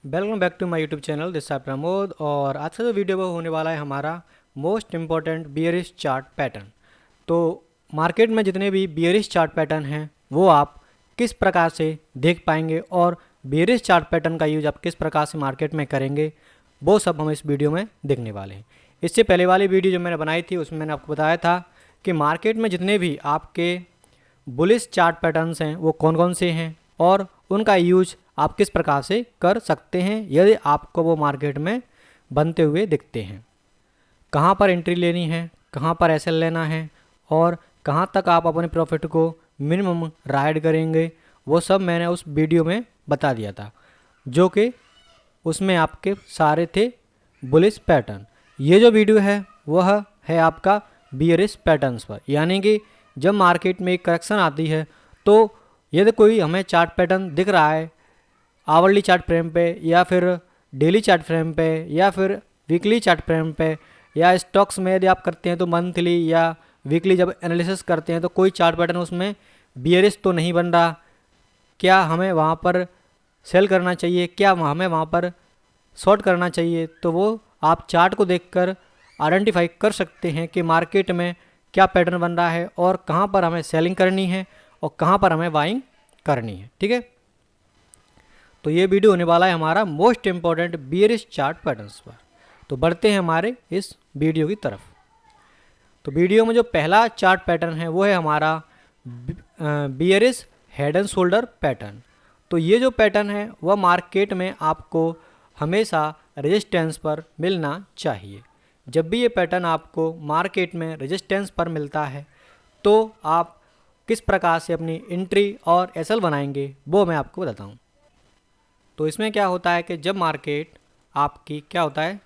Welcome back to my YouTube channel. This है प्रमोद और आज का जो वीडियो वो होने वाला है हमारा most important bearish chart pattern. तो मार्केट में जितने भी बियरिश चार्ट पैटर्न हैं वो आप किस प्रकार से देख पाएंगे और बियरिश चार्ट पैटर्न का यूज आप किस प्रकार से मार्केट में करेंगे वो सब हम इस वीडियो में देखने वाले हैं। इससे पहले वाली वीडियो जो मैंने बनाई थी उसमें मैंने आपको बताया था कि मार्केट में जितने भी आपके बुलिश चार्ट पैटर्न्स हैं वो कौन कौन से हैं और उनका यूज आप किस प्रकार से कर सकते हैं यदि आपको वो मार्केट में बनते हुए दिखते हैं। कहाँ पर एंट्री लेनी है, कहाँ पर एसएल लेना है और कहाँ तक आप अपने प्रॉफिट को मिनिमम राइड करेंगे, वो सब मैंने उस वीडियो में बता दिया था, जो कि उसमें आपके सारे थे बुलिश पैटर्न। ये जो वीडियो है वह है आपका बियरिश पैटर्न्स पर, यानी कि जब मार्केट में एक करेक्शन आती है तो यदि कोई हमें चार्ट पैटर्न दिख रहा है आवरली चार्ट फ्रेम पे या फिर डेली चार्ट फ्रेम पे या फिर वीकली चार्ट फ्रेम पे या स्टॉक्स में यदि आप करते हैं तो मंथली या वीकली जब एनालिसिस करते हैं तो कोई चार्ट पैटर्न उसमें बियरिश तो नहीं बन रहा, क्या हमें वहाँ पर सेल करना चाहिए, क्या हमें वहाँ पर शॉर्ट करना चाहिए, तो वो आप चार्ट को देखकर आइडेंटिफाई कर सकते हैं कि मार्केट में क्या पैटर्न बन रहा है और कहाँ पर हमें सेलिंग करनी है और कहाँ पर हमें बाइंग करनी है। ठीक है, तो ये वीडियो होने वाला है हमारा most important bearish chart patterns पर। तो बढ़ते हैं हमारे इस वीडियो की तरफ। तो वीडियो में जो पहला चार्ट पैटर्न है वो है हमारा bearish head and shoulder pattern. तो ये जो पैटर्न है वह मार्केट में आपको हमेशा रेजिस्टेंस पर मिलना चाहिए। जब भी ये पैटर्न आपको मार्केट में रेजिस्टेंस पर मिलता है तो आप किस प्रकार से अपनी एंट्री और एसएल बनाएंगे वो मैं आपको बताता हूँ। तो इसमें क्या होता है कि जब मार्केट आपकी क्या होता है,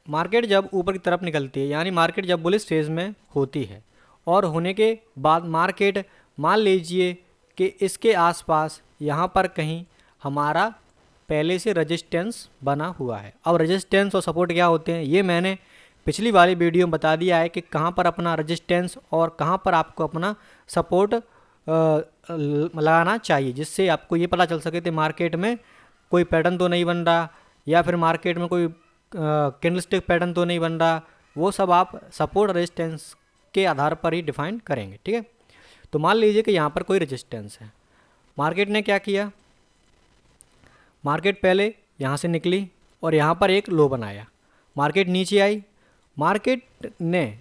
मार्केट जब ऊपर की तरफ निकलती है यानी मार्केट जब बुलिश फेज में होती है और होने के बाद मार्केट मान लीजिए कि इसके आसपास यहाँ पर कहीं हमारा पहले से रेजिस्टेंस बना हुआ है। अब रेजिस्टेंस और सपोर्ट क्या होते हैं ये मैंने पिछली वाली वीडियो में बता दिया है कि कहाँ पर अपना रेजिस्टेंस और कहाँ पर आपको अपना सपोर्ट लगाना चाहिए, जिससे आपको ये पता चल सके कि मार्केट में कोई पैटर्न तो नहीं बन रहा या फिर मार्केट में कोई कैंडलस्टिक पैटर्न तो नहीं बन रहा। वो सब आप सपोर्ट रेजिस्टेंस के आधार पर ही डिफाइन करेंगे। ठीक है, तो मान लीजिए कि यहाँ पर कोई रेजिस्टेंस है, मार्केट ने क्या किया, मार्केट पहले यहाँ से निकली और यहाँ पर एक लो बनाया, मार्केट नीचे आई, मार्केट ने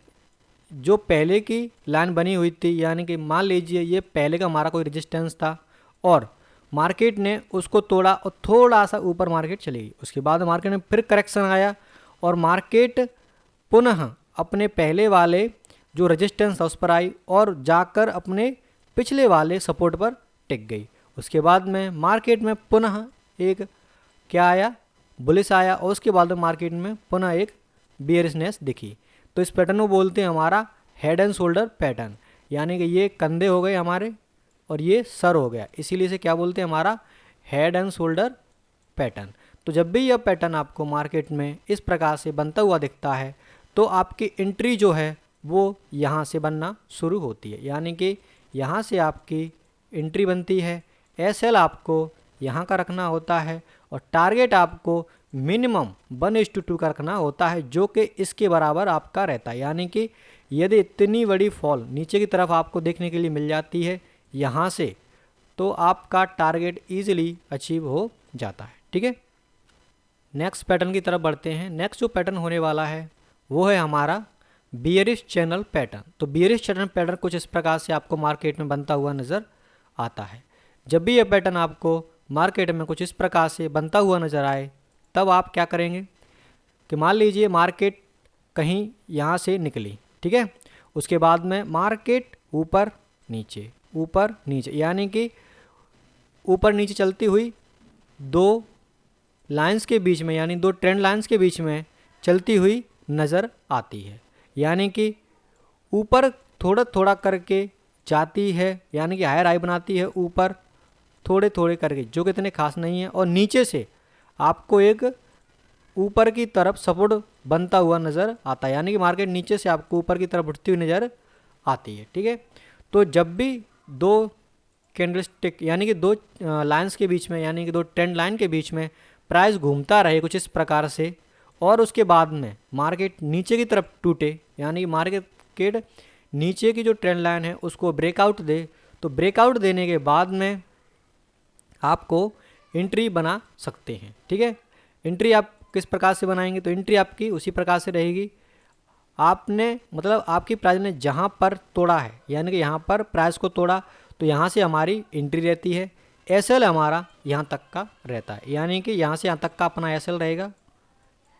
जो पहले की लाइन बनी हुई थी यानी कि मान लीजिए ये पहले का हमारा कोई रेजिस्टेंस था और मार्केट ने उसको तोड़ा और थोड़ा सा ऊपर मार्केट चली गई। उसके बाद मार्केट में फिर करेक्शन आया और मार्केट पुनः अपने पहले वाले जो रेजिस्टेंस था उस पर आई और जाकर अपने पिछले वाले सपोर्ट पर टिक गई। उसके बाद में मार्केट में पुनः एक क्या आया, बुलिश आया और उसके बाद में मार्केट में पुनः एक बियरिशनेस दिखी। तो इस पैटर्न को बोलते हैं हमारा हेड एंड शोल्डर पैटर्न, यानी कि ये कंधे हो गए हमारे और ये सर हो गया, इसीलिए से क्या बोलते हैं हमारा हेड एंड शोल्डर पैटर्न। तो जब भी यह पैटर्न आपको मार्केट में इस प्रकार से बनता हुआ दिखता है तो आपकी एंट्री जो है वो यहाँ से बनना शुरू होती है, यानी कि यहाँ से आपकी एंट्री बनती है। एसएल आपको यहाँ का रखना होता है और टारगेट आपको मिनिमम 1:2 का रखना होता है, जो कि इसके बराबर आपका रहता है। यानी कि यदि इतनी बड़ी फॉल नीचे की तरफ आपको देखने के लिए मिल जाती है यहाँ से तो आपका टारगेट ईजिली अचीव हो जाता है। ठीक है, नेक्स्ट पैटर्न की तरफ बढ़ते हैं। नेक्स्ट जो पैटर्न होने वाला है वो है हमारा बियरिश चैनल पैटर्न। तो बियरिश चैनल पैटर्न कुछ इस प्रकार से आपको मार्केट में बनता हुआ नज़र आता है। जब भी यह पैटर्न आपको मार्केट में कुछ इस प्रकार से बनता हुआ नज़र आए तब आप क्या करेंगे कि मान लीजिए मार्केट कहीं यहाँ से निकली, ठीक है, उसके बाद में मार्केट ऊपर नीचे यानी कि ऊपर नीचे चलती हुई दो लाइंस के बीच में यानी दो ट्रेंड लाइंस के बीच में चलती हुई नज़र आती है, यानी कि ऊपर थोड़ा थोड़ा करके जाती है, यानी कि हायर हाई बनाती है ऊपर थोड़े थोड़े करके, जो कि इतने खास नहीं है, और नीचे से आपको एक ऊपर की तरफ सपोर्ट बनता हुआ नज़र आता है, यानी कि मार्केट नीचे से आपको ऊपर की तरफ उठती हुई नज़र आती है। ठीक है, तो जब भी दो कैंडलस्टिक यानी कि दो लाइंस के बीच में, यानी कि दो ट्रेंड लाइन के बीच में प्राइस घूमता रहे कुछ इस प्रकार से, और उसके बाद में मार्केट नीचे की तरफ टूटे, यानी कि मार्केट नीचे की जो ट्रेंड लाइन है उसको ब्रेकआउट दे, तो ब्रेकआउट देने के बाद में आपको एंट्री बना सकते हैं। ठीक है, एंट्री आप किस प्रकार से बनाएंगे, तो एंट्री आपकी उसी प्रकार से रहेगी, आपने मतलब आपकी प्राइस ने जहाँ पर तोड़ा है, यानी कि यहाँ पर प्राइस को तोड़ा तो यहाँ से हमारी एंट्री रहती है, एसएल हमारा यहाँ तक का रहता है, यानी कि यहाँ से यहाँ तक का अपना एसएल रहेगा।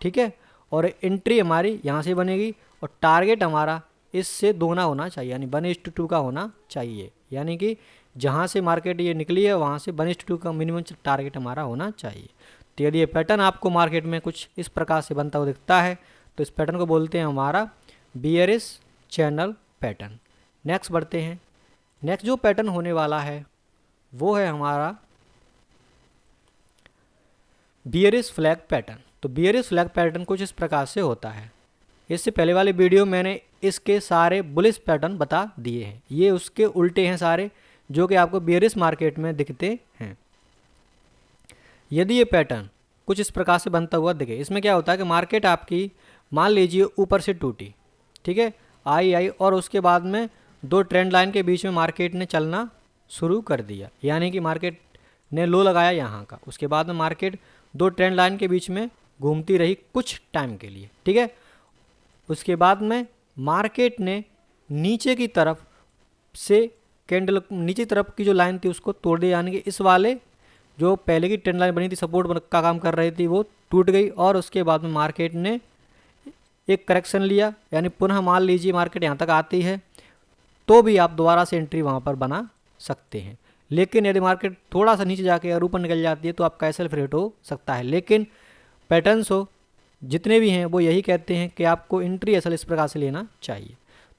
ठीक है, और एंट्री हमारी यहाँ से बनेगी, और टारगेट हमारा इससे दोगुना होना चाहिए, यानी 1:2 का होना चाहिए, यानी कि जहाँ से मार्केट ये निकली है वहाँ से 1:2 का मिनिमम टारगेट हमारा होना चाहिए। तो यदि ये पैटर्न आपको मार्केट में कुछ इस प्रकार से बनता हुआ दिखता है तो इस पैटर्न को बोलते हैं हमारा बियरिश चैनल पैटर्न। नेक्स्ट बढ़ते हैं। नेक्स्ट जो पैटर्न होने वाला है वो है हमारा बियरिश फ्लैग पैटर्न। तो बियरिश फ्लैग पैटर्न कुछ इस प्रकार से होता है। इससे पहले वाले वीडियो मैंने इसके सारे बुलिश पैटर्न बता दिए हैं, ये उसके उल्टे हैं सारे जो कि आपको बियरिश मार्केट में दिखते हैं। यदि ये पैटर्न कुछ इस प्रकार से बनता हुआ दिखे, इसमें क्या होता है कि मार्केट आपकी मान लीजिए ऊपर से टूटी, ठीक है, आई और उसके बाद में दो ट्रेंड लाइन के बीच में मार्केट ने चलना शुरू कर दिया, यानी कि मार्केट ने लो लगाया यहाँ का, उसके बाद में मार्केट दो ट्रेंड लाइन के बीच में घूमती रही कुछ टाइम के लिए। ठीक है, उसके बाद में मार्केट ने नीचे की तरफ से कैंडल नीचे तरफ की जो लाइन थी उसको तोड़ दिया, यानी कि इस वाले जो पहले की ट्रेंड लाइन बनी थी सपोर्ट का काम कर रही थी वो टूट गई, और उसके बाद में मार्केट ने एक करेक्शन लिया, यानी पुनः मान लीजिए मार्केट यहाँ तक आती है तो भी आप दोबारा से एंट्री वहाँ पर बना सकते हैं। लेकिन यदि मार्केट थोड़ा सा नीचे जाके और ऊपर निकल जाती है तो आपका एसएल रेट हो सकता है। लेकिन पैटर्न्स हो जितने भी हैं वो यही कहते हैं कि आपको एंट्री एसएल इस प्रकार से लेना चाहिए।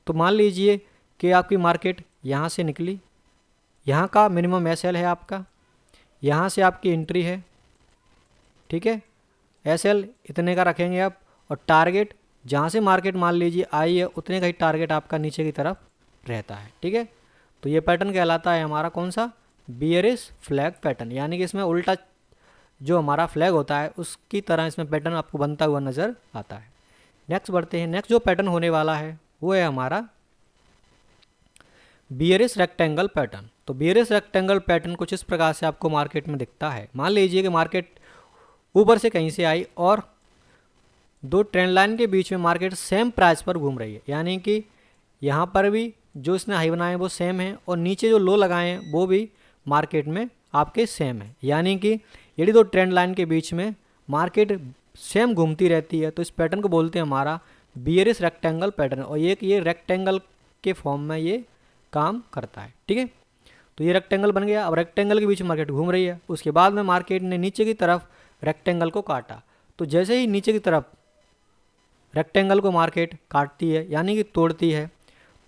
तो मान लीजिए कि आपकी मार्केट यहाँ से निकली, यहाँ का मिनिमम एसएल है आपका, यहाँ से आपकी एंट्री है, ठीक है, एसएल इतने का रखेंगे आप, और टारगेट जहाँ से मार्केट मान लीजिए आई है उतने का ही टारगेट आपका नीचे की तरफ रहता है। ठीक है, तो ये पैटर्न कहलाता है हमारा कौन सा, बियरिश फ्लैग पैटर्न, यानी कि इसमें उल्टा जो हमारा फ्लैग होता है उसकी तरह इसमें पैटर्न आपको बनता हुआ नज़र आता है। नेक्स्ट बढ़ते हैं। नेक्स्ट जो पैटर्न होने वाला है वो है हमारा बियरिश रेक्टेंगल पैटर्न। तो बियरिश रेक्टेंगल पैटर्न कुछ इस प्रकार से आपको मार्केट में दिखता है। मान लीजिए कि मार्केट ऊपर से कहीं से आई और दो ट्रेंड लाइन के बीच में मार्केट सेम प्राइस पर घूम रही है, यानी कि यहाँ पर भी जो इसने हाई बनाए वो सेम है और नीचे जो लो लगाए हैं वो भी मार्केट में आपके सेम है, यानी कि यदि दो ट्रेंड लाइन के बीच में मार्केट सेम घूमती रहती है तो इस पैटर्न को बोलते हैं हमारा बियरिश रेक्टेंगल पैटर्न, और ये रेक्टेंगल के फॉर्म में ये काम करता है। ठीक है, तो ये रेक्टेंगल बन गया। अब रेक्टेंगल के बीच में मार्केट घूम रही है, उसके बाद में मार्केट ने नीचे की तरफ रेक्टेंगल को काटा, तो जैसे ही नीचे की तरफ रेक्टेंगल को मार्केट काटती है यानी कि तोड़ती है,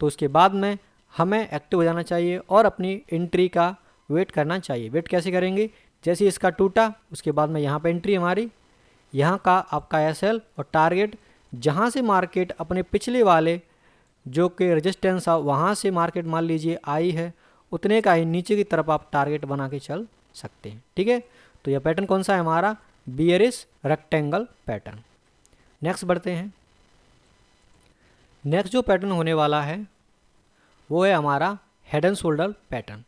तो उसके बाद में हमें एक्टिव हो जाना चाहिए और अपनी एंट्री का वेट करना चाहिए। वेट कैसे करेंगे, जैसे इसका टूटा उसके बाद में यहाँ पे एंट्री हमारी, यहाँ का आपका एसएल और टारगेट, जहाँ से मार्केट अपने पिछले वाले जो कि रेजिस्टेंस है वहाँ से मार्केट मान लीजिए आई है उतने का ही नीचे की तरफ आप टारगेट बना के चल सकते हैं। ठीक है, तो यह पैटर्न कौन सा है हमारा, बियरिश रेक्टेंगल पैटर्न। नेक्स्ट बढ़ते हैं। नेक्स्ट जो पैटर्न होने वाला है वो है हमारा हेड एंड शोल्डर पैटर्न।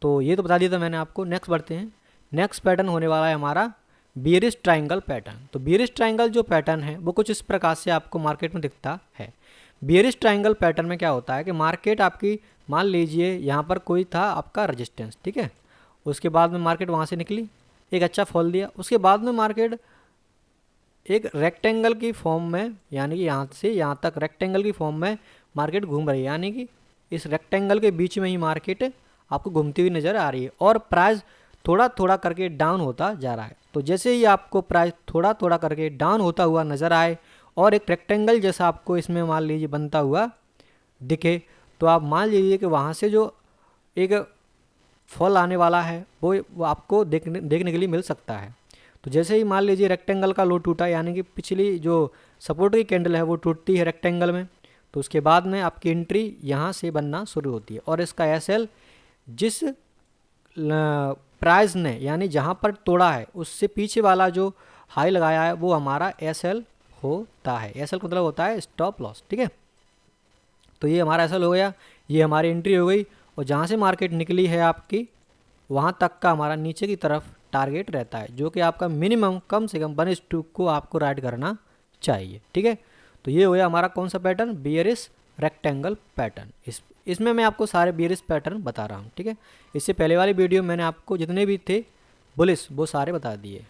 तो ये तो बता दिया था मैंने आपको। नेक्स्ट बढ़ते हैं। नेक्स्ट पैटर्न होने वाला है हमारा बियरिश ट्रायंगल पैटर्न। तो बियरिश ट्रायंगल जो पैटर्न है वो कुछ इस प्रकार से आपको मार्केट में दिखता है। बियरिश ट्रायंगल पैटर्न में क्या होता है कि मार्केट आपकी मान लीजिए यहाँ पर कोई था आपका रेजिस्टेंस, ठीक है, उसके बाद में मार्केट वहाँ से निकली, एक अच्छा फॉल दिया, उसके बाद में मार्केट एक रेक्टेंगल की फॉर्म में, यानी कि यहाँ से यहाँ तक रेक्टेंगल की फॉर्म में मार्केट घूम रही है, यानी कि इस रेक्टेंगल के बीच में ही मार्केट आपको घूमती हुई नज़र आ रही है और प्राइस थोड़ा थोड़ा करके डाउन होता जा रहा है। तो जैसे ही आपको प्राइस थोड़ा थोड़ा करके डाउन होता हुआ नज़र आए और एक रेक्टेंगल जैसा आपको इसमें मान लीजिए बनता हुआ दिखे, तो आप मान लीजिए कि वहाँ से जो एक फॉल आने वाला है वो आपको देखने के लिए मिल सकता है। तो जैसे ही मान लीजिए रेक्टेंगल का लो टूटा, यानी कि पिछली जो सपोर्ट की कैंडल है वो टूटती है रेक्टेंगल में, तो उसके बाद में आपकी एंट्री यहाँ से बनना शुरू होती है और इसका एसएल जिस प्राइस ने यानी जहाँ पर तोड़ा है उससे पीछे वाला जो हाई लगाया है वो हमारा एसएल होता है। एसएल का मतलब होता है स्टॉप लॉस, ठीक है। तो ये हमारा एसएल हो गया, ये हमारी एंट्री हो गई, और जहाँ से मार्केट निकली है आपकी वहाँ तक का हमारा नीचे की तरफ टारगेट रहता है, जो कि आपका मिनिमम कम से कम 1:2 को आपको राइड करना चाहिए, ठीक है। तो ये हो गया हमारा कौन सा पैटर्न, बियरिश रेक्टेंगल पैटर्न। इसमें मैं आपको सारे बियरिश पैटर्न बता रहा हूँ, ठीक है। इससे पहले वाली वीडियो मैंने आपको जितने भी थे बुलिश वो सारे बता दिए।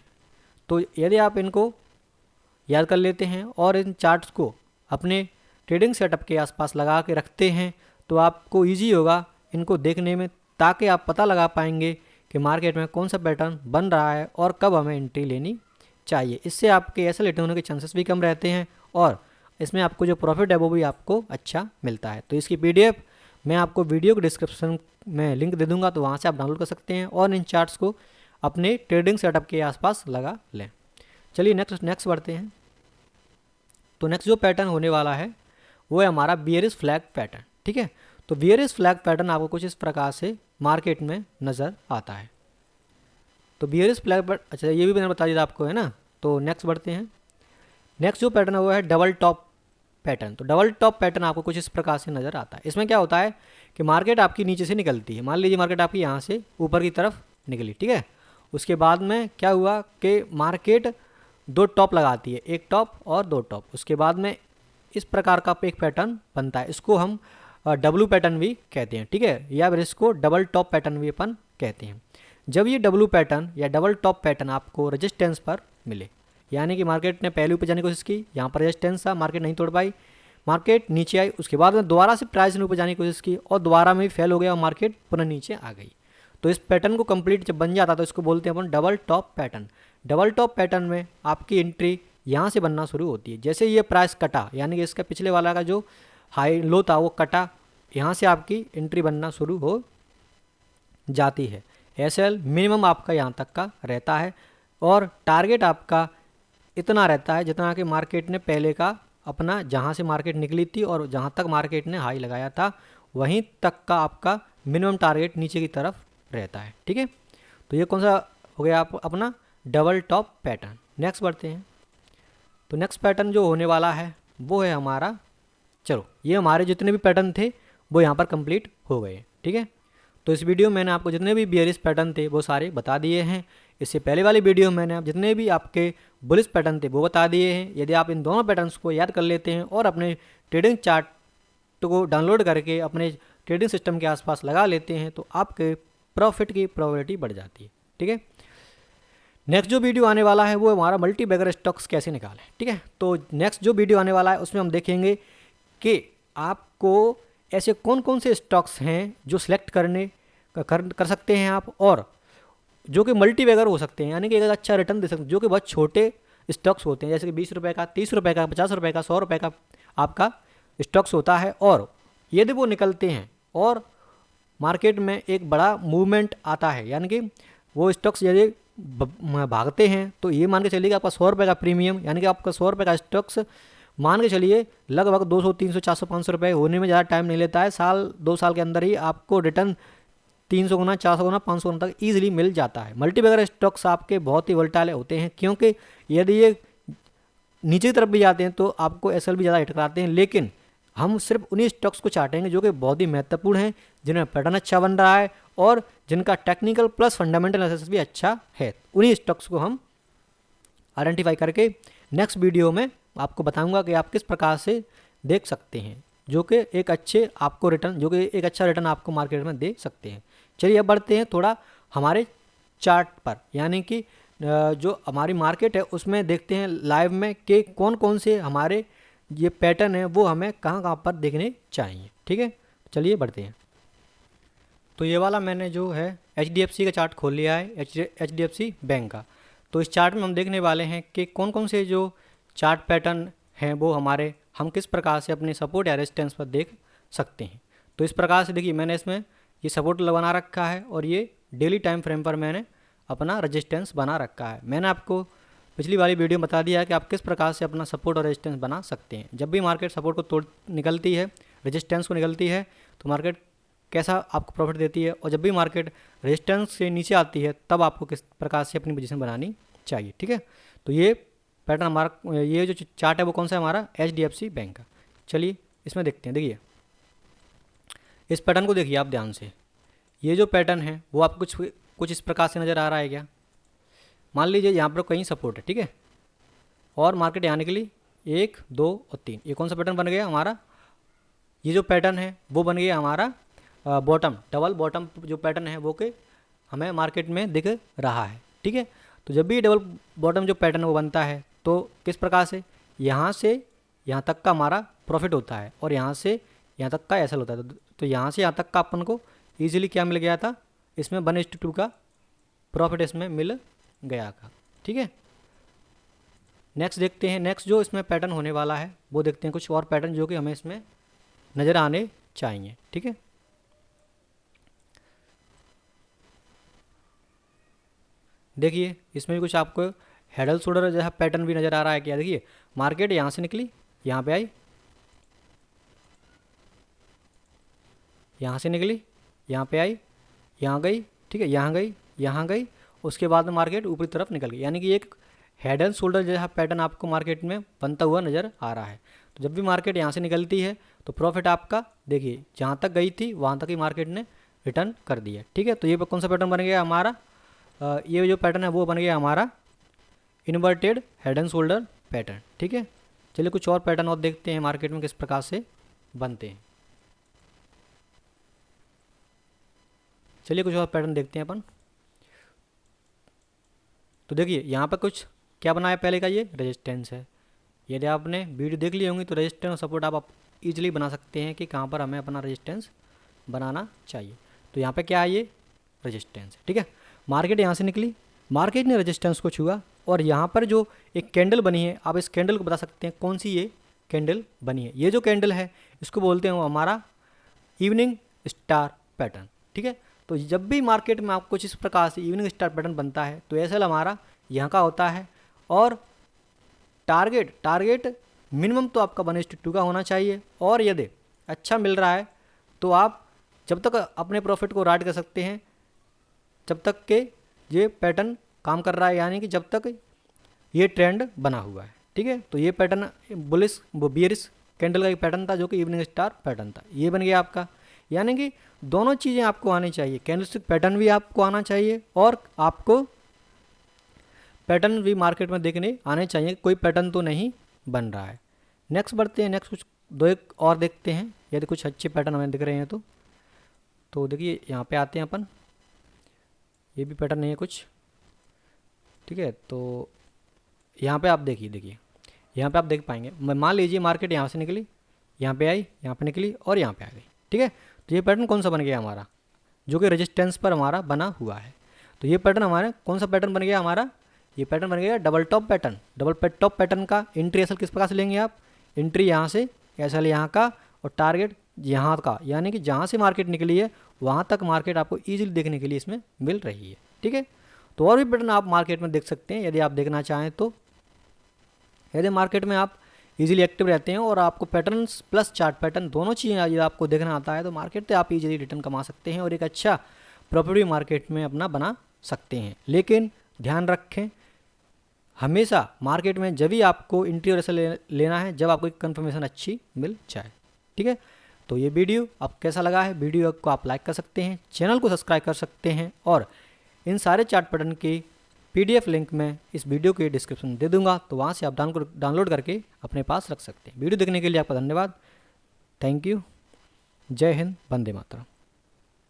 तो यदि आप इनको याद कर लेते हैं और इन चार्ट्स को अपने ट्रेडिंग सेटअप के आसपास लगा के रखते हैं तो आपको ईजी होगा इनको देखने में, ताकि आप पता लगा पाएंगे कि मार्केट में कौन सा पैटर्न बन रहा है और कब हमें एंट्री लेनी चाहिए। इससे आपके एसएल हिट होने के चांसेस भी कम रहते हैं और इसमें आपको जो प्रॉफिट है वो भी आपको अच्छा मिलता है। तो इसकी पीडीएफ मैं आपको वीडियो के डिस्क्रिप्शन में लिंक दे दूंगा, तो वहाँ से आप डाउनलोड कर सकते हैं और इन चार्ट्स को अपने ट्रेडिंग सेटअप के आसपास लगा लें। चलिए नेक्स्ट बढ़ते हैं। तो नेक्स्ट जो पैटर्न होने वाला है वो है हमारा बियरिश फ्लैग पैटर्न, ठीक है। तो बियरिश फ्लैग पैटर्न आपको कुछ इस प्रकार से मार्केट में नज़र आता है। तो बियरिश फ्लैग, अच्छा ये भी मैंने बता दिया आपको, है ना। तो नेक्स्ट बढ़ते हैं। नेक्स्ट जो पैटर्न है वो है डबल टॉप पैटर्न। तो डबल टॉप पैटर्न आपको कुछ इस प्रकार से नज़र आता है। इसमें क्या होता है कि मार्केट आपकी नीचे से निकलती है, मान लीजिए मार्केट आपकी यहाँ से ऊपर की तरफ निकली, ठीक है। उसके बाद में क्या हुआ कि मार्केट 2 टॉप लगाती है, एक टॉप और 2 टॉप। उसके बाद में इस प्रकार का एक पैटर्न बनता है, इसको हम डब्लू पैटर्न भी कहते हैं, ठीक है, या फिर इसको डबल टॉप पैटर्न भी अपन कहते हैं। जब ये डब्लू पैटर्न या डबल टॉप पैटर्न आपको रेजिस्टेंस पर मिले, यानी कि मार्केट ने पहले ऊपर जाने की कोशिश की, यहाँ पर रेजिस्टेंस था, मार्केट नहीं तोड़ पाई, मार्केट नीचे आई, उसके बाद में दोबारा से प्राइस ने ऊपर जाने की कोशिश की और दोबारा में फेल हो गया और मार्केट पुनः नीचे आ गई। तो इस पैटर्न को कंप्लीट जब बन जाता तो इसको बोलते हैं अपन double top pattern. Double top pattern में आपकी एंट्री यहाँ से बनना शुरू होती है। जैसे ये प्राइस कटा, यानी कि इसका पिछले वाला का जो हाई लो था वो कटा, यहाँ से आपकी एंट्री बनना शुरू हो जाती है। एसएल मिनिमम आपका यहाँ तक का रहता है और टारगेट आपका इतना रहता है जितना कि मार्केट ने पहले का अपना जहाँ से मार्केट निकली थी और जहाँ तक मार्केट ने हाई लगाया था वहीं तक का आपका मिनिमम टारगेट नीचे की तरफ रहता है, ठीक है। तो ये कौन सा हो गया आप अपना डबल टॉप पैटर्न। नेक्स्ट बढ़ते हैं। तो नेक्स्ट पैटर्न जो होने वाला है वो है हमारा, चलो ये हमारे जितने भी पैटर्न थे वो यहाँ पर कंप्लीट हो गए, ठीक है। तो इस वीडियो में मैंने आपको जितने भी बियरिश पैटर्न थे वो सारे बता दिए हैं। इससे पहले वाली वीडियो में मैंने आप जितने भी आपके बुलिश पैटर्न थे वो बता दिए हैं। यदि आप इन दोनों पैटर्न्स को याद कर लेते हैं और अपने ट्रेडिंग चार्ट को डाउनलोड करके अपने ट्रेडिंग सिस्टम के आसपास लगा लेते हैं तो आपके प्रॉफिट की प्रोबेबिलिटी बढ़ जाती है, ठीक है। नेक्स्ट जो वीडियो आने वाला है वो हमारा मल्टी बैगर स्टॉक्स कैसे निकालें, ठीक है। तो नेक्स्ट जो वीडियो आने वाला है उसमें हम देखेंगे कि आपको ऐसे कौन कौन से स्टॉक्स हैं जो सिलेक्ट कर सकते हैं आप, और जो कि मल्टी बैगर हो सकते हैं, यानी कि एक अच्छा रिटर्न दे सकते हैं, जो कि बहुत छोटे स्टॉक्स होते हैं, जैसे कि 20 रुपये का, 30 रुपये का, 50 रुपये का, 100 रुपये का आपका स्टॉक्स होता है। और यदि वो निकलते हैं और मार्केट में एक बड़ा मूवमेंट आता है, यानी कि वो स्टॉक्स यदि भागते हैं तो ये मान के चलिए कि आपका 100 रुपये का प्रीमियम, यानी कि आपका 100 रुपये का स्टॉक्स मान के चलिए लगभग 200, 300, 400, 500 रुपये होने में ज़्यादा टाइम नहीं लेता है। 2 साल के अंदर ही आपको रिटर्न 300 गुना, 400 गुना, 500 गुना तक ईजिली मिल जाता है। मल्टी बैगर स्टॉक्स आपके बहुत ही वोलेटाइल होते हैं, क्योंकि यदि ये नीचे की तरफ भी जाते हैं तो आपको एसएल भी ज़्यादा हिट कराते हैं। लेकिन हम सिर्फ उन्हीं स्टॉक्स को चाटेंगे जो कि बहुत ही महत्वपूर्ण हैं, जिनमें पैटर्न अच्छा बन रहा है और जिनका टेक्निकल प्लस फंडामेंटल एनालिसिस भी अच्छा है। उन्हीं स्टॉक्स को हम आइडेंटिफाई करके नेक्स्ट वीडियो में आपको बताऊंगा कि आप किस प्रकार से देख सकते हैं, जो कि एक अच्छा रिटर्न आपको मार्केट में दे सकते हैं। चलिए अब बढ़ते हैं थोड़ा हमारे चार्ट पर, यानी कि जो हमारी मार्केट है उसमें देखते हैं लाइव में कि कौन कौन से हमारे ये पैटर्न है वो हमें कहाँ कहाँ पर देखने चाहिए, ठीक है। चलिए बढ़ते हैं। तो ये वाला मैंने जो है HDFC का चार्ट खोल लिया है, HDFC बैंक का। तो इस चार्ट में हम देखने वाले हैं कि कौन कौन से जो चार्ट पैटर्न हैं वो हम किस प्रकार से अपने सपोर्ट या रेजिस्टेंस पर देख सकते हैं। तो इस प्रकार से देखिए मैंने इसमें ये सपोर्ट बना रखा है और ये डेली टाइम फ्रेम पर मैंने अपना रेजिस्टेंस बना रखा है। मैंने आपको पिछली वाली वीडियो में बता दिया है कि आप किस प्रकार से अपना सपोर्ट और रेजिस्टेंस बना सकते हैं। जब भी मार्केट सपोर्ट को निकलती है, रेजिस्टेंस को निकलती है, तो मार्केट कैसा आपको प्रॉफिट देती है, और जब भी मार्केट रेजिस्टेंस से नीचे आती है तब आपको किस प्रकार से अपनी पोजीशन बनानी चाहिए। ठीक है, तो ये पैटर्न हमारा, ये जो चार्ट है वो कौन सा है हमारा, HDFC बैंक का। चलिए इसमें देखते हैं। देखिए इस पैटर्न को देखिए आप ध्यान से, ये जो पैटर्न है वो आपको कुछ इस प्रकार से नज़र आ रहा है क्या। मान लीजिए यहाँ पर कहीं सपोर्ट है, ठीक है, और मार्केट यहाँ निकली 1 2 और 3, ये कौन सा पैटर्न बन गया हमारा, ये जो पैटर्न है वो बन गया हमारा बॉटम, डबल बॉटम जो पैटर्न है वो के हमें मार्केट में दिख रहा है। ठीक है, तो जब भी डबल बॉटम जो पैटर्न वो बनता है तो किस प्रकार से यहाँ तक का हमारा प्रॉफिट होता है, और यहाँ से यहाँ तक का एसएल होता है। तो यहाँ से यहाँ तक का अपन को ईजिली क्या मिल गया था, इसमें 1:2 का प्रॉफिट इसमें मिल गया था। ठीक है, नेक्स्ट देखते हैं, नेक्स्ट जो इसमें पैटर्न होने वाला है वो देखते हैं, कुछ और पैटर्न जो कि हमें इसमें नज़र आने चाहिए। ठीक है, देखिए इसमें भी कुछ आपको हेड एंड शोल्डर जैसा पैटर्न भी नज़र आ रहा है क्या। देखिए मार्केट यहाँ से निकली, यहाँ पे आई, यहाँ से निकली, यहाँ पे आई, यहाँ गई, ठीक है, यहाँ गई, यहाँ गई, उसके बाद में मार्केट ऊपरी तरफ निकल गई, यानी कि एक हेड एंड शोल्डर जैसा पैटर्न आपको मार्केट में बनता हुआ नज़र आ रहा है। तो जब भी मार्केट यहाँ से निकलती है तो प्रॉफिट आपका देखिए जहाँ तक गई थी वहाँ तक ही मार्केट ने रिटर्न कर दिया। ठीक है, तो ये कौन सा पैटर्न बन गया हमारा, ये जो पैटर्न है वो बन गया हमारा inverted head and shoulder pattern. ठीक है, चलिए कुछ और पैटर्न और देखते हैं मार्केट में किस प्रकार से बनते हैं। चलिए कुछ और पैटर्न देखते हैं अपन। तो देखिए यहाँ पर कुछ क्या बना है, पहले का ये रेजिस्टेंस है। यदि आपने वीडियो देख ली होंगी तो रेजिस्टेंस और सपोर्ट आप इजीली बना सकते हैं कि कहाँ पर हमें अपना रेजिस्टेंस बनाना चाहिए। तो यहाँ पे क्या है, ये रेजिस्टेंस है। ठीक है, मार्केट यहाँ से निकली, मार्केट ने रेजिस्टेंस को छुआ, और यहाँ पर जो एक कैंडल बनी है, आप इस कैंडल को बता सकते हैं कौन सी ये कैंडल बनी है। ये जो कैंडल है इसको बोलते हैं हमारा इवनिंग स्टार पैटर्न। ठीक है, तो जब भी मार्केट में आपको कुछ इस प्रकार से इवनिंग स्टार पैटर्न बनता है तो एसएल हमारा यहाँ का होता है, और टारगेट मिनिमम तो आपका 1:2 का होना चाहिए, और यदि अच्छा मिल रहा है तो आप जब तक अपने प्रॉफिट को राइड कर सकते हैं जब तक के ये पैटर्न काम कर रहा है, यानी कि जब तक ये ट्रेंड बना हुआ है। ठीक है, तो ये पैटर्न बुलिश बियरिश कैंडल का एक पैटर्न था जो कि इवनिंग स्टार पैटर्न था, ये बन गया आपका। यानी कि दोनों चीज़ें आपको आनी चाहिए, कैंडलस्टिक पैटर्न भी आपको आना चाहिए और आपको पैटर्न भी मार्केट में देखने आने चाहिए, कोई पैटर्न तो नहीं बन रहा है। नेक्स्ट बढ़ते हैं, नेक्स्ट कुछ 2-1 और देखते हैं, यदि कुछ अच्छे पैटर्न हमें दिख रहे हैं तो देखिए यहाँ पे आते हैं अपन, ये भी पैटर्न नहीं है कुछ। ठीक है, तो यहाँ पे आप देखिए यहाँ पे आप देख पाएंगे, मान लीजिए मार्केट यहाँ से निकली, यहाँ पे आई, यहाँ पे निकली और यहाँ पे आ गई। ठीक है, तो ये पैटर्न कौन सा बन गया हमारा, जो कि रेजिस्टेंस पर हमारा बना हुआ है। तो ये पैटर्न हमारा कौन सा पैटर्न बन गया हमारा, ये पैटर्न बन गया double top pattern. Double top pattern का एंट्री एसएल किस प्रकार से लेंगे आप, एंट्री यहाँ से, एसएल यहाँ का और टारगेट यहाँ का, यानी कि जहाँ से मार्केट निकली है वहाँ तक मार्केट आपको ईजिली देखने के लिए इसमें मिल रही है। ठीक है, तो और भी पैटर्न आप मार्केट में देख सकते हैं यदि आप देखना चाहें तो। यदि मार्केट में आप इजीली एक्टिव रहते हैं और आपको पैटर्न्स प्लस चार्ट पैटर्न दोनों चीज़ें यदि आपको देखना आता है तो मार्केट से आप इजीली रिटर्न कमा सकते हैं और एक अच्छा प्रॉफिट भी मार्केट में अपना बना सकते हैं। लेकिन ध्यान रखें, हमेशा मार्केट में जब भी आपको एंट्री और एसएल लेना है जब आपको कंफर्मेशन अच्छी मिल जाए। ठीक है, तो ये वीडियो आप कैसा लगा है, वीडियो को आप लाइक कर सकते हैं, चैनल को सब्सक्राइब कर सकते हैं, और इन सारे चार्ट पैटर्न की PDF लिंक मैं इस वीडियो के डिस्क्रिप्शन में दे दूंगा, तो वहाँ से आप डाउनलोड करके अपने पास रख सकते हैं। वीडियो देखने के लिए आपका धन्यवाद। Thank you. जय हिंद, वंदे मातरम।